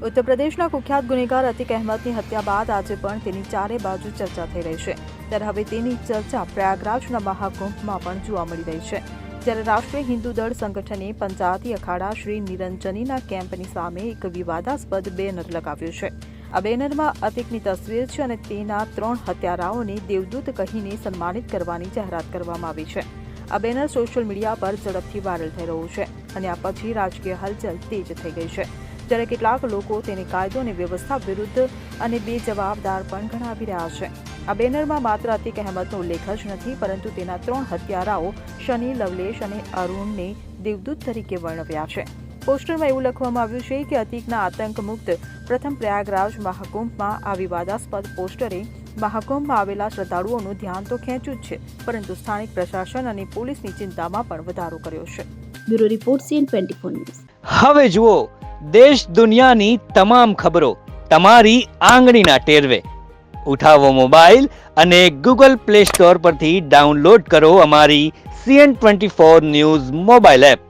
ઉત્તર પ્રદેશના કુખ્યાત ગુનેગાર અતિક અહેમદની હત્યા બાદ આજે પણ તેની ચારે બાજુ ચર્ચા થઈ રહી છે, ત્યારે હવે તેની ચર્ચા પ્રયાગરાજના મહાકુંભમાં પણ જોવા મળી રહી છે। જ્યારે રાષ્ટ્રીય હિન્દુ દળ સંગઠને પંચાયતી અખાડા શ્રી નિરંજનીના કેમ્પની સામે એક વિવાદાસ્પદ બેનર લગાવ્યું છે। આ બેનરમાં અતિકની તસવીર છે અને તેના 3 હત્યારાઓને દેવદૂત કહીને સન્માનિત કરવાની જાહેરાત કરવામાં આવી છે। આ બેનર સોશિયલ મીડિયા પર ઝડપથી વાયરલ થઈ રહ્યું છે અને આ પછી રાજકીય હલચલ તેજ થઈ ગઈ છે, જ્યારે કેટલાક લોકો તેને કાયદો અને વ્યવસ્થા વિરુદ્ધ અને બેજવાબદાર પણ ગણાવી રહ્યા છે। આ બેનરમાં માત્ર અતિક અહેમદનો ઉલ્લેખ જ નથી, પરંતુ તેના 3 હત્યારાઓ શનિ, લવલેશ અને અરુણને દેવદૂત તરીકે વર્ણવ્યા છે। પોસ્ટરમાં એવું લખવામાં આવ્યું છે કે અતિકના આતંકમુક્ત પ્રથમ પ્રયાગરાજ મહાકુંભમાં આ વિવાદાસ્પદ પોસ્ટરે મહાકુંભમાં આવેલા શ્રદ્ધાળુઓનું ધ્યાન તો ખેંચ્યું જ છે, પરંતુ સ્થાનિક પ્રશાસન અને પોલીસની ચિંતામાં પણ વધારો કર્યો છે। Bureau report CN24 news. હવે જુઓ દેશ દુનિયાની તમામ ખબરો તમારી આંગળીના ટેરવે। ઉઠાવો મોબાઈલ અને ગૂગલ પ્લે સ્ટોર પરથી ડાઉનલોડ કરો અમારી CN24 ન્યૂઝ મોબાઈલ એપ।